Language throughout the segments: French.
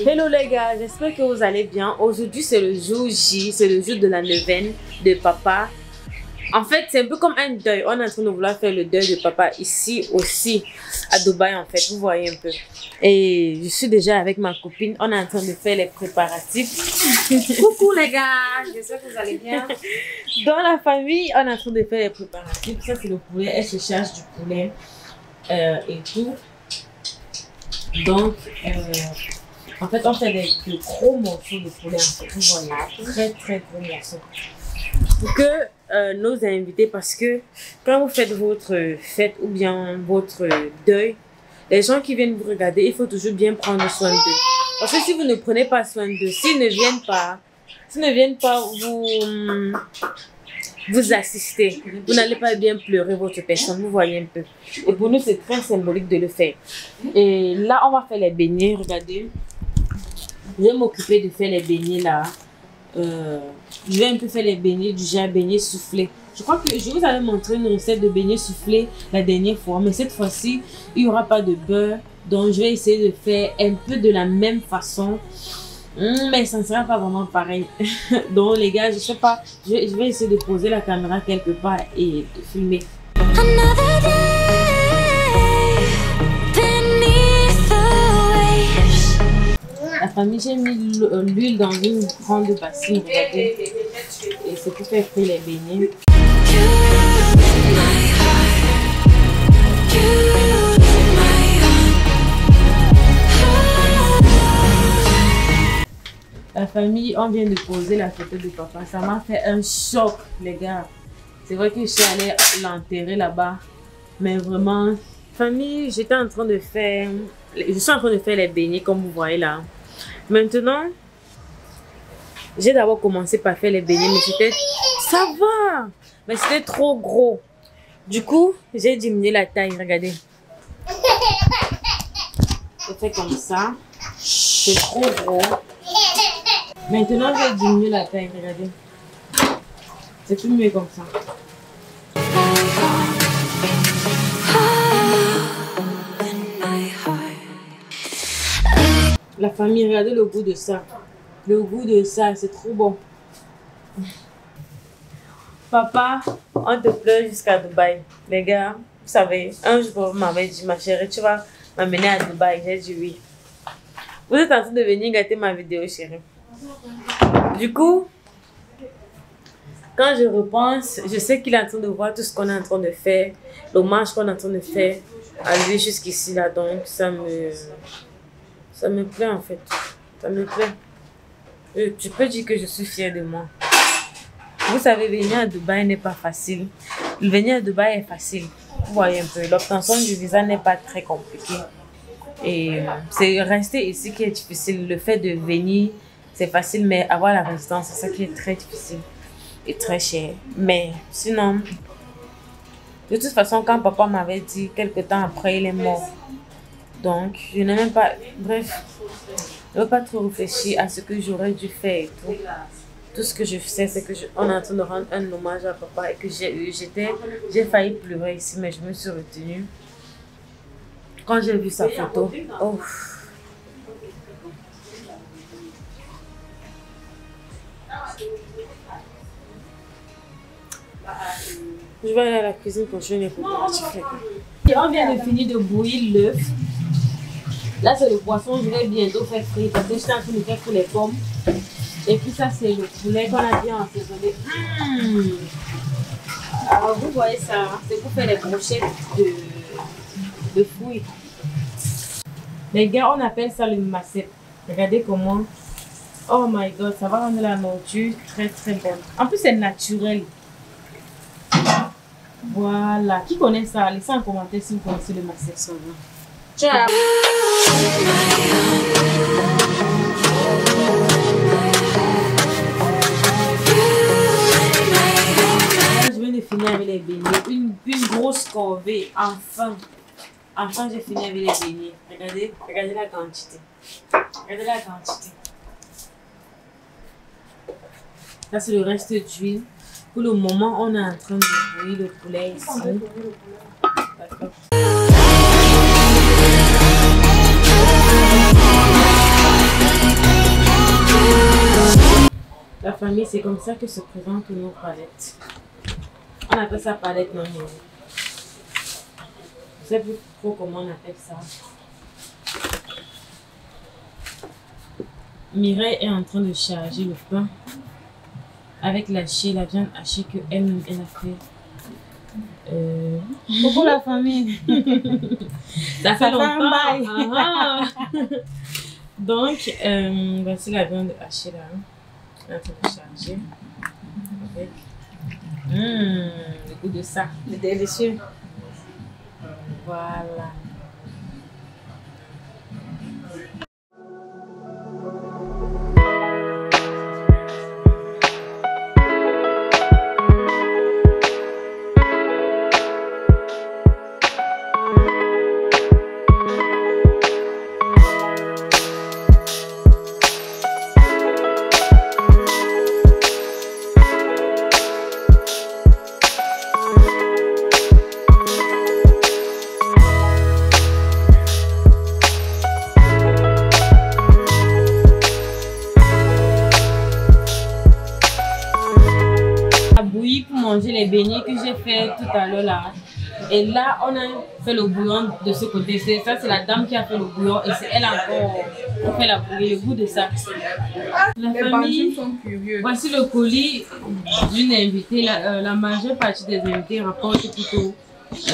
Hello les gars, j'espère que vous allez bien. Aujourd'hui c'est le jour J, c'est le jour de la neuvaine de papa. En fait c'est un peu comme un deuil, on est en train de vouloir faire le deuil de papa ici aussi à Dubaï en fait, vous voyez un peu. Et je suis déjà avec ma copine, on est en train de faire les préparatifs. Coucou les gars, j'espère que vous allez bien. Dans la famille, on est en train de faire les préparatifs. Ça c'est le poulet, elle se charge du poulet et tout. Donc en fait, on fait de gros morceaux de poulet, en fait, vous voyez, très gros morceaux. Pour que nos invités, parce que quand vous faites votre fête ou bien votre deuil, les gens qui viennent vous regarder, il faut toujours bien prendre soin d'eux. Parce que si vous ne prenez pas soin d'eux, s'ils ne viennent pas vous assister, vous n'allez pas bien pleurer votre personne, vous voyez un peu. Et pour nous, c'est très symbolique de le faire. Et là, on va faire les beignets, regardez. Je vais m'occuper de faire les beignets là. Je vais un peu faire les beignets du genre beignets soufflés. Je crois que je vous avais montré une recette de beignets soufflés la dernière fois. Mais cette fois-ci, il n'y aura pas de beurre. Donc je vais essayer de faire un peu de la même façon. Mais ça ne sera pas vraiment pareil. Donc les gars, je sais pas. Je vais essayer de poser la caméra quelque part et de filmer. La famille, j'ai mis l'huile dans une grande bassine, regardez. Et c'est pour faire frire les beignets. La famille, on vient de poser la photo de papa. Ça m'a fait un choc, les gars. C'est vrai que je suis allée l'enterrer là-bas. Mais vraiment, famille, j'étais en train de faire... Je suis en train de faire les beignets comme vous voyez là. Maintenant, j'ai d'abord commencé par faire les beignets, mais c'était... Ça va! Mais c'était trop gros. Du coup, j'ai diminué la taille, regardez. Je fais comme ça. C'est trop gros. Maintenant, j'ai diminué la taille, regardez. C'est tout mieux comme ça. La famille, regardez le goût de ça. Le goût de ça, c'est trop bon. Papa, on te pleure jusqu'à Dubaï. Les gars, vous savez, un jour, vous m'avez dit, ma chérie, tu vas m'amener à Dubaï. J'ai dit oui. Vous êtes en train de venir gâter ma vidéo, chérie. Du coup, quand je repense, je sais qu'il est en train de voir tout ce qu'on est en train de faire. L'hommage qu'on est en train de faire à lui jusqu'ici, là. Donc, ça me plaît en fait. Ça me plaît. Je peux dire que je suis fière de moi. Vous savez, venir à Dubaï n'est pas facile. Venir à Dubaï est facile. Vous voyez un peu. L'obtention du visa n'est pas très compliqué. Et c'est rester ici qui est difficile. Le fait de venir, c'est facile. Mais avoir la résidence, c'est ça qui est très difficile. Et très cher. Mais sinon, de toute façon, quand papa m'avait dit, quelques temps après, il est mort. Donc, je n'ai même pas... Bref, je ne veux pas trop réfléchir à ce que j'aurais dû faire et tout. Tout ce que je sais, c'est qu'on est en train de rendre un hommage à papa et que j'ai failli pleurer ici, mais je me suis retenue. Quand j'ai vu sa photo, oh. Je vais aller à la cuisine pour jouer les préparatifs. Et on vient de finir de bouillir l'œuf. Là, c'est le poisson, je vais bientôt faire frire parce que je suis en train de faire les pommes. Et puis ça, c'est le poulet qu'on a bien assaisonné. Alors, vous voyez ça, c'est pour faire les brochettes de fruits. Les gars, on appelle ça le macette. Regardez comment. Oh my god, ça va rendre la nourriture très bonne. En plus, c'est naturel. Voilà. Qui connaît ça? Laissez en commentaire si vous connaissez le macette. Ciao. Je viens de finir avec les beignets. Une grosse corvée. Enfin, j'ai fini avec les beignets. Regardez la quantité. Regardez la quantité. Ça, c'est le reste d'huile. Pour le moment, on est en train de bouillir le poulet ici. D'accord. famille, c'est comme ça que se présentent nos palettes. On appelle ça palette non nourrie. Je ne sais plus trop comment on appelle ça. Mireille est en train de charger le pain avec la viande hachée qu'elle-même elle a fait. Pour la famille. Ça fait longtemps. Donc, voici la viande hachée là. Elle est en train de charger. Avec le goût de ça. C'est délicieux. Voilà. Les beignets que j'ai fait tout à l'heure là, et là on a fait le bouillon de ce côté. Ça c'est la dame qui a fait le bouillon et c'est elle encore qui fait la bouillie, le goût de ça. La famille, sont curieux. Voici le colis d'une invitée. La majeure partie des invités rapportent plutôt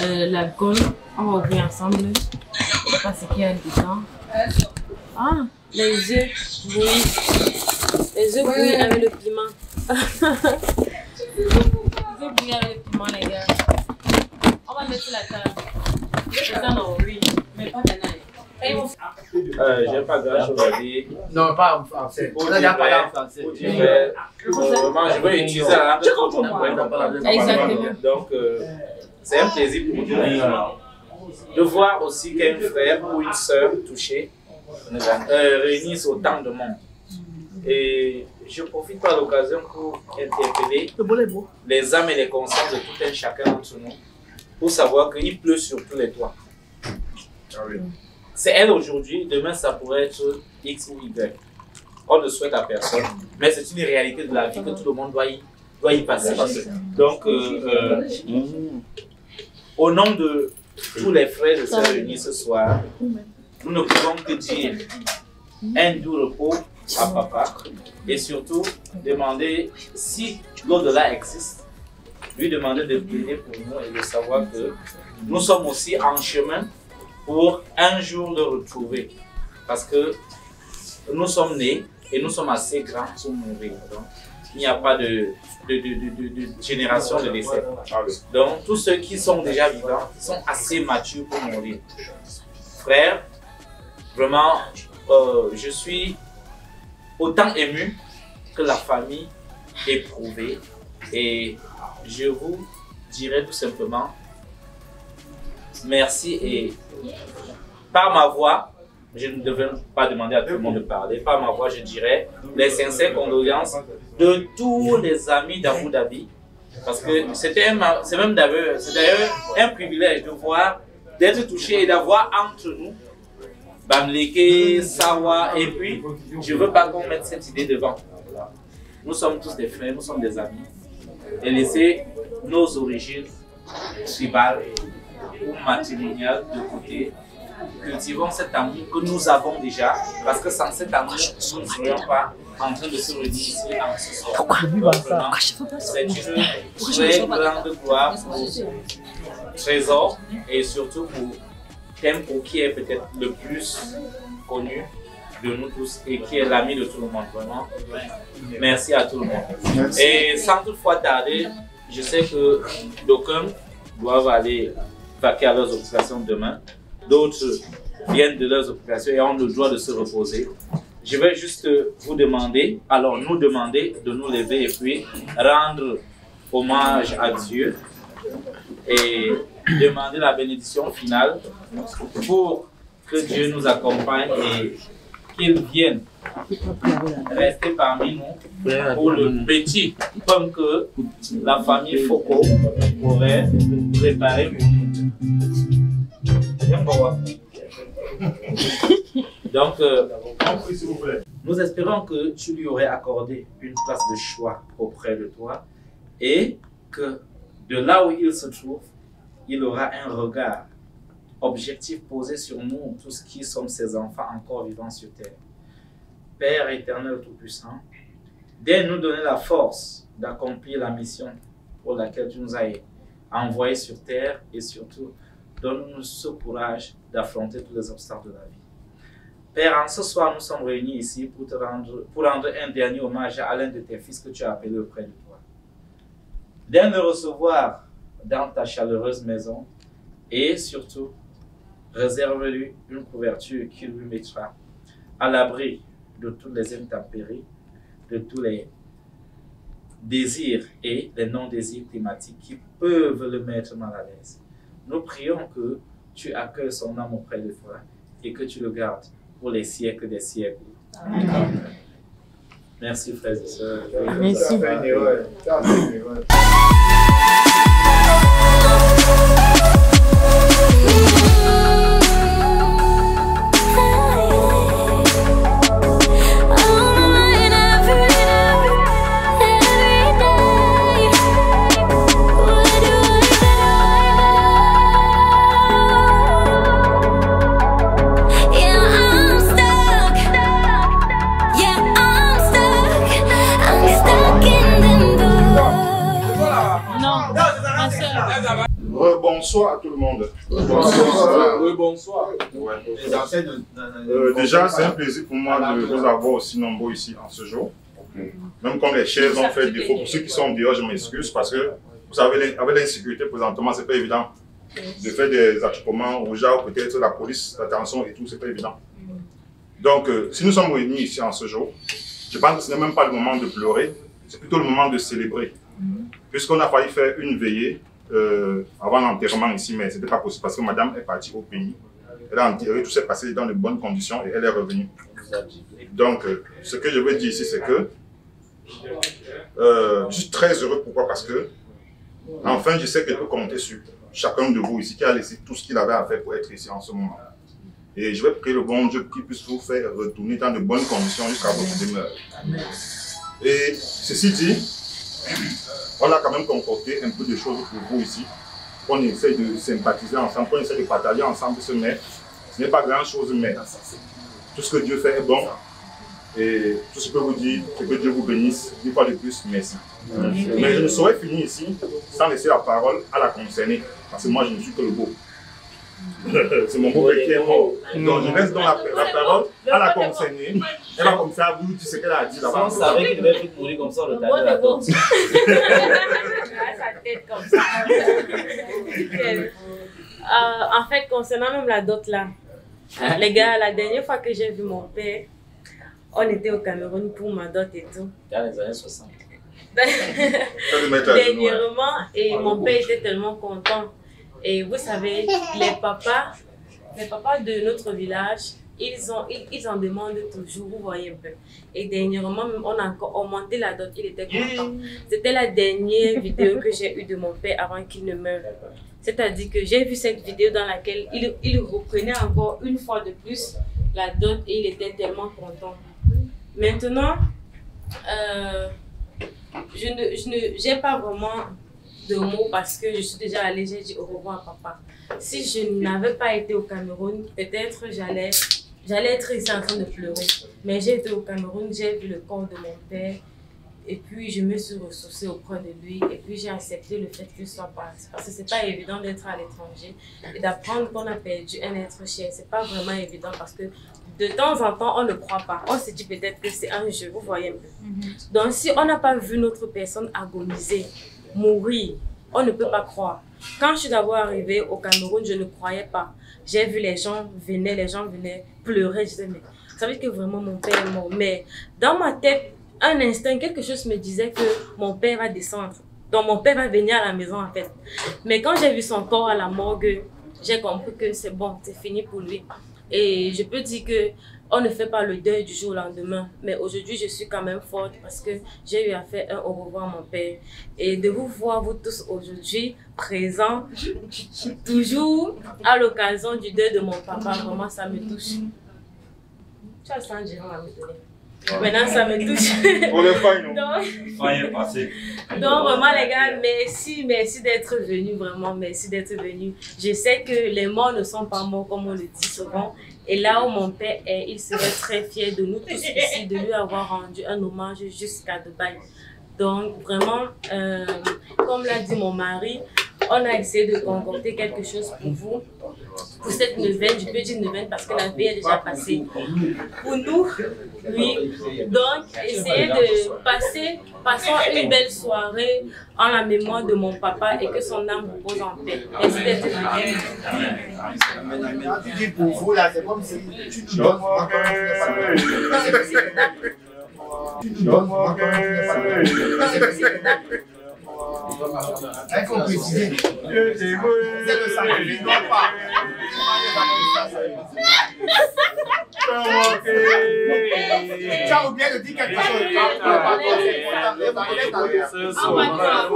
l'alcool. On va ouvrir ensemble. Je ne sais pas ce qu'il y a dedans. Ah, les œufs bouillis. Les œufs bouillis avec le piment. Bouillir avec le piment, les gars. On va mettre sur la table. C'est ça, non, oui. Mais pas maintenant. J'ai pas grand chose à dire. Non, pas en français. Pour dire, pas en français. vraiment, je vais utiliser la langue que tout le monde comprend. Exactement. Donc, c'est un plaisir pour nous de voir aussi qu'un frère ou une sœur touchée réunissent autant de monde. Et je profite par l'occasion pour interpeller les âmes et les consciences de tout un chacun d'entre nous pour savoir qu'il pleut sur tous les toits. C'est elle aujourd'hui, demain ça pourrait être X ou Y. On ne souhaite à personne, mais c'est une réalité de la vie que tout le monde doit y passer. Donc, au nom de tous les frères et sœurs réunis ce soir, nous ne pouvons que dire un doux repos à papa et surtout demander si l'au-delà existe, lui demander de prier pour nous et de savoir que nous sommes aussi en chemin pour un jour le retrouver parce que nous sommes nés et nous sommes assez grands pour mourir. Donc, il n'y a pas de génération de décès. Donc tous ceux qui sont déjà vivants sont assez matures pour mourir. Frère, vraiment, je suis autant ému que la famille éprouvée et je vous dirais tout simplement merci et par ma voix, je ne devais pas demander à tout le monde de parler, par ma voix je dirais les sincères condoléances de tous les amis d'Abu Dhabi parce que c'est même d'ailleurs un privilège de voir, d'être touché et d'avoir entre nous Bamleke, Sawa, et puis je ne veux pas qu'on mette cette idée devant. Nous sommes tous des frères, nous sommes des amis. Et laisser nos origines tribales ou matrimoniales de côté. Cultivons cet amour que nous avons déjà, parce que sans cet amour, nous ne serions pas en train de se réunir ici en ce soir. C'est une très grande gloire pour Trésor et surtout pour Tempo qui est peut-être le plus connu de nous tous et qui est l'ami de tout le monde. Vraiment, merci à tout le monde. Et sans toutefois tarder, je sais que d'aucuns doivent aller vaquer à leurs occupations demain. D'autres viennent de leurs occupations et ont le droit de se reposer. Je vais juste vous demander, alors nous demander de nous lever et puis rendre hommage à Dieu et demander la bénédiction finale pour que Dieu nous accompagne et qu'il vienne rester parmi nous pour le petit pain que la famille Foucault aurait préparé pour nous. Donc, Nous espérons que tu lui aurais accordé une place de choix auprès de toi et que de là où il se trouve, il aura un regard objectif posé sur nous, tous qui sommes ses enfants encore vivants sur terre. Père éternel tout-puissant, dès nous donner la force d'accomplir la mission pour laquelle tu nous as envoyés sur terre et surtout, donne-nous ce courage d'affronter tous les obstacles de la vie. Père, en ce soir, nous sommes réunis ici pour rendre un dernier hommage à l'un de tes fils que tu as appelé auprès de toi. Viens le recevoir dans ta chaleureuse maison et surtout, réserve-lui une couverture qui lui mettra à l'abri de toutes les intempéries, de tous les désirs et les non-désirs climatiques qui peuvent le mettre mal à l'aise. Nous prions que tu accueilles son âme auprès de toi et que tu le gardes pour les siècles des siècles. Amen. Merci frères et sœurs. Merci. Bonsoir à tout le monde. Bonsoir. Ouais. Déjà, c'est un plaisir pour moi de vous avoir aussi nombreux ici en ce jour. Même comme les chaises ont fait défaut, pour ceux qui sont dehors, je m'excuse parce que vous savez, avec l'insécurité présentement, c'est pas évident de faire des attroupements au genre, peut-être la police, l'attention et tout, c'est pas évident. Donc, si nous sommes réunis ici en ce jour, je pense que ce n'est même pas le moment de pleurer, c'est plutôt le moment de célébrer. Puisqu'on a failli faire une veillée avant l'enterrement ici, mais ce n'était pas possible parce que madame est partie au pays. Elle a enterré, tout s'est passé dans de bonnes conditions et elle est revenue. Donc, ce que je veux dire ici, c'est que je suis très heureux. Pourquoi? Parce que, enfin, je sais que je peux compter sur chacun de vous ici qui a laissé tout ce qu'il avait à faire pour être ici en ce moment. Et je vais prier le bon Dieu qui puisse vous faire retourner dans de bonnes conditions jusqu'à votre demeure. Et ceci dit, on a quand même concocté un peu de choses pour vous ici. On essaie de sympathiser ensemble, on essaie de partager ensemble ce mais. Ce n'est pas grand chose, mais tout ce que Dieu fait est bon. Et tout ce que je peux vous dire, c'est que Dieu vous bénisse. Une fois de plus, merci. Mais je ne saurais finir ici sans laisser la parole à la concernée. Parce que moi, je ne suis que le beau. C'est mon beau qui est mort. Donc je laisse donc la parole à la concernée. Elle va comme ça vous dire ce qu'elle a dit là-bas. On savait qu'il devait vite mourir comme ça, le tas de la tête. Sa tête comme ça. En fait, concernant même la dot là, les gars, la dernière fois que j'ai vu mon père, on était au Cameroun pour ma dot et tout. Dans les années 60. Dernièrement, et mon père était tellement content. Et vous savez, les papas de notre village, ils en demandent toujours, vous voyez un peu. Et dernièrement, on a encore augmenté la dot, il était content. C'était la dernière vidéo que j'ai eue de mon père avant qu'il ne meure. C'est-à-dire que j'ai vu cette vidéo dans laquelle il reprenait encore une fois de plus la dot et il était tellement content. Maintenant, je n'ai pas vraiment de mots parce que je suis déjà allée, j'ai dit au revoir à papa. Si je n'avais pas été au Cameroun, peut-être j'allais être ici en train de pleurer. Mais j'ai été au Cameroun, j'ai vu le corps de mon père et puis je me suis ressourcée auprès de lui et puis j'ai accepté le fait qu'il soit parti. Parce que c'est pas évident d'être à l'étranger et d'apprendre qu'on a perdu un être cher. C'est pas vraiment évident parce que de temps en temps, on ne croit pas. On se dit peut-être que c'est un jeu, vous voyez un peu. Donc si on n'a pas vu notre personne agoniser, mourir, on ne peut pas croire. Quand je suis d'abord arrivée au Cameroun, je ne croyais pas. J'ai vu les gens venaient pleurer. Je disais, mais vous savez que vraiment mon père est mort. Mais dans ma tête, un instinct, quelque chose me disait que mon père va descendre. Donc mon père va venir à la maison en fait. Mais quand j'ai vu son corps à la morgue, j'ai compris que c'est bon, c'est fini pour lui. Et je peux dire que on ne fait pas le deuil du jour au lendemain. Mais aujourd'hui, je suis quand même forte parce que j'ai eu à faire un au revoir à mon père. Et de vous voir, vous tous aujourd'hui, présents, toujours à l'occasion du deuil de mon papa, vraiment ça me touche. Tu as 100 dirhams à me donner. Maintenant, ça me touche. On est fine, non? Donc, vraiment, les gars, merci d'être venus, vraiment, merci d'être venus. Je sais que les morts ne sont pas morts, comme on le dit souvent. Et là où mon père est, il serait très fier de nous tous ici, de lui avoir rendu un hommage jusqu'à Dubaï. Donc, vraiment, comme l'a dit mon mari, on a essayé de concocter quelque chose pour vous, pour cette neuvaine. Je peux dire neuvaine parce que la veille est déjà passée. Pour nous, oui. Donc, essayez de passons une belle soirée en la mémoire de mon papa et que son âme repose en paix. Merci d'être venu. Tu dis pour vous là, c'est comme si tu te donnes encore. Il faut préciser. C'est le sacrifice, non pas. Tu as oublié de dire quelque chose.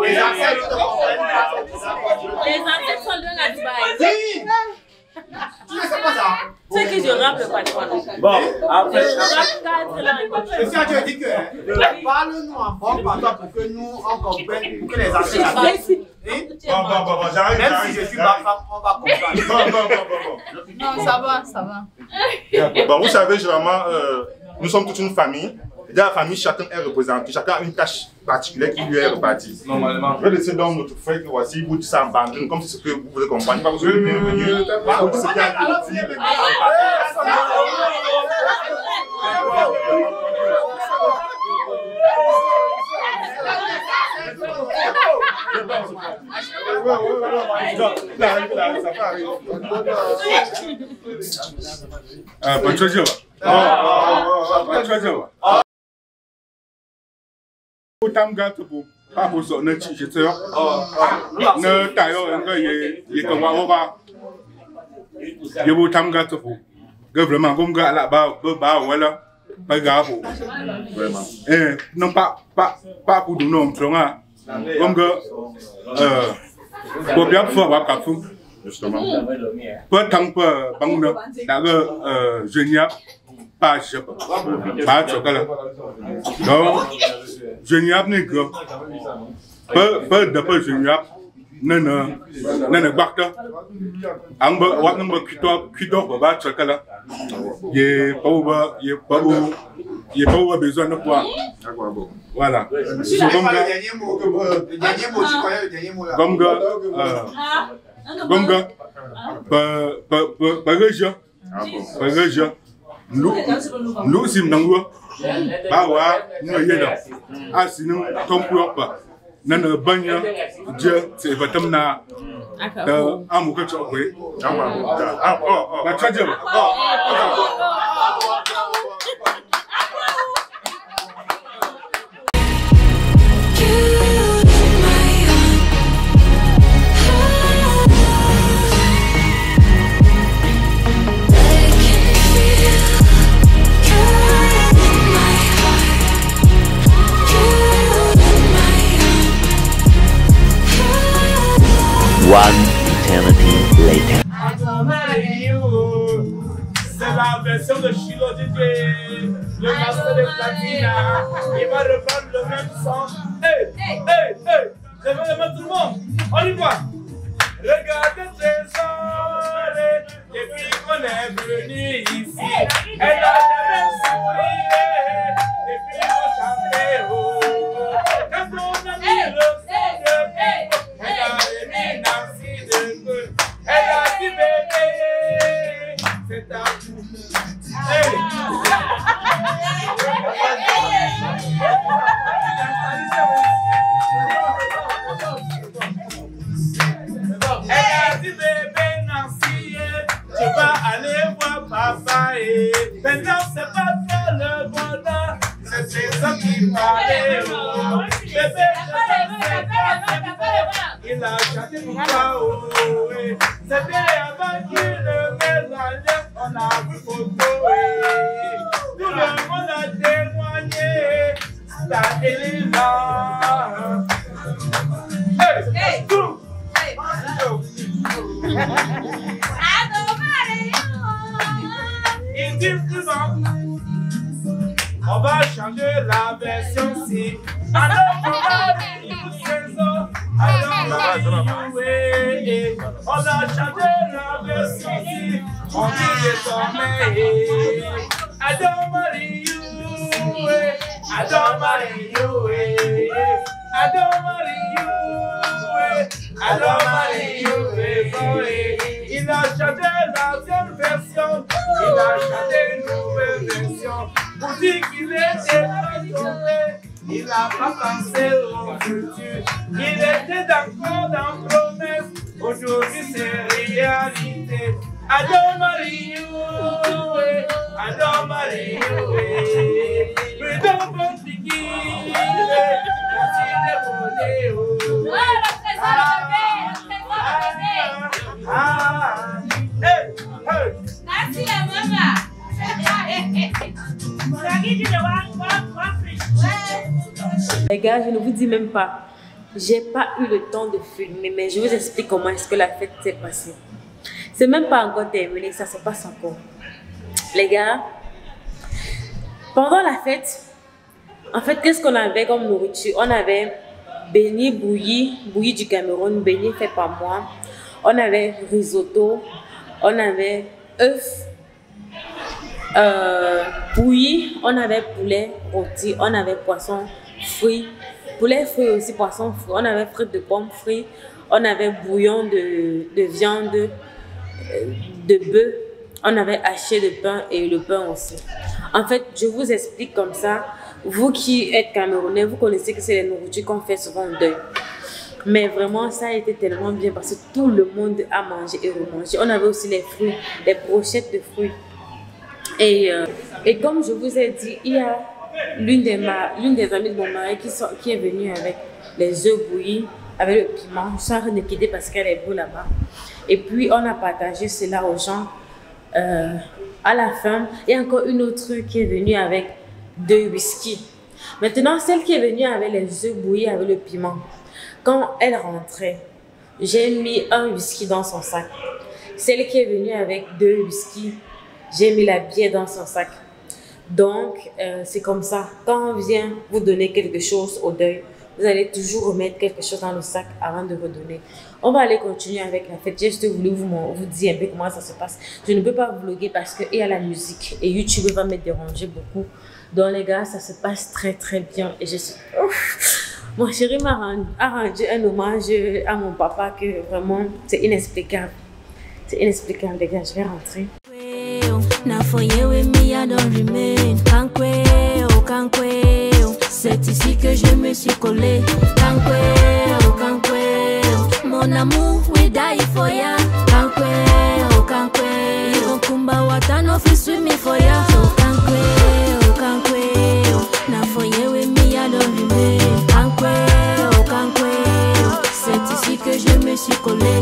Les ancêtres sont loin à Dubaï. Tu ne sais pas ça? C'est que je rappe le patron. Bon, après. Je rappe 4 langues. Je suis en train de dire que parle-nous en bon patois pour que nous on comprenne, pour que les ancêtres apprennent. Bon, j'arrive. Même si je suis ma femme, on va comprendre. Bon. Non, ça va, ça va. Bon, vous savez, généralement, nous sommes toute une famille. Et dans la famille, chacun est représenté, chacun a une tâche particulière qui lui est répartie. Normalement. Je vais laisser donc notre frère que voici, vous dites ça en bandine, comme si c'est ce que vous voulez comprendre. Pas vous êtes bienvenue. Vous dites ce qu'il y a à dire. Non pas pour nous non comme que pour bien faire voir café Justement. pas tant que bangna daga génial pas je pas chocolat donc génial n'est que pas de pas génial nana bakta amba wat namba kito ba chocolat ye pas besoin de quoi. Voilà. Nous sommes dans le bawa, nous y allons. Ah, sinon, ton propre. Nana banya, Dieu, c'est votre homme na. Amour choqué. One eternity later. C'est la version de Chilo Didier, le master de Platina. Il va reprendre le même son. Hey! Levez tout le monde. On y va. Regardez Trésor, depuis qu'on est venu ici. Elle a jamais souri, depuis qu'on chantait haut. Quand on a mis le son de elle a mis Nancy de feu. Elle a dit bébé, c'est à vous. Elle a dit bébé Nancy, tu vas aller voir papa et maintenant c'est pas toi le bonheur, c'est ça qui parlait. Bébé, il a chanté pour toi, c'était avant qu'il ne mélangeait, on a vu photo, tout le monde a témoigné, ta Elina. Hey, tout. Il dit souvent, on va va changer la version si. I don't marry you, Senzo. I don't marry you, on a changé la version si. On dit désormais, I don't marry you, I don't marry you, I don't marry you, I don't marry you, il a changé l'ancienne version, il a changé une nouvelle version, pour dire qu'il était pas tombé, il n'a pas pensé au futur, il était encore dans promesse, aujourd'hui c'est réalité. I don't marry you, I don't marry you, we don't want to give, Merci la maman. Les gars, je ne vous dis même pas, j'ai pas eu le temps de filmer, mais je vous explique comment est-ce que la fête s'est passée. C'est même pas encore terminé, ça se passe encore. Les gars, pendant la fête, en fait, qu'est-ce qu'on avait comme nourriture? On avait beignet bouilli du Cameroun, beignet fait par moi. On avait risotto, on avait œufs bouillis, on avait poulet rôti, on avait poisson frit, poulet frit aussi, poisson frit, on avait frites de pommes frites, on avait bouillon de viande, de bœuf, on avait haché de pain et le pain aussi. En fait, je vous explique comme ça. Vous qui êtes Camerounais, vous connaissez que c'est les nourritures qu'on fait souvent au deuil. Mais vraiment, ça a été tellement bien parce que tout le monde a mangé et remangé. On avait aussi les fruits, les brochettes de fruits. Et comme je vous ai dit, il y a l'une des amies de mon mari qui est venue avec les œufs bouillis, avec le piment. Ça ne quittait parce qu'elle est beau là-bas. Et puis, on a partagé cela aux gens. À la fin, il y a encore une autre qui est venue avec 2 whisky. Maintenant, celle qui est venue avec les œufs bouillis avec le piment, quand elle rentrait, j'ai mis un whisky dans son sac. Celle qui est venue avec 2 whisky, j'ai mis la bière dans son sac. Donc, c'est comme ça. Quand on vient vous donner quelque chose au deuil, vous allez toujours remettre quelque chose dans le sac avant de redonner. On va aller continuer avec la fête. J'ai juste voulu vous dire un peu comment ça se passe. Je ne peux pas vlogger parce qu'il y a la musique et YouTube va me déranger beaucoup. Donc les gars, ça se passe très très bien. Et je suis... Mon chéri m'a rendu un hommage à mon papa que vraiment, c'est inexplicable. C'est inexplicable les gars, je vais rentrer. C'est ici que je me suis collée. Mon amour, we die for ya. Kumba watano fisu mi for ya. Na for you with me, I don't remain. C'est ici que je me suis collée.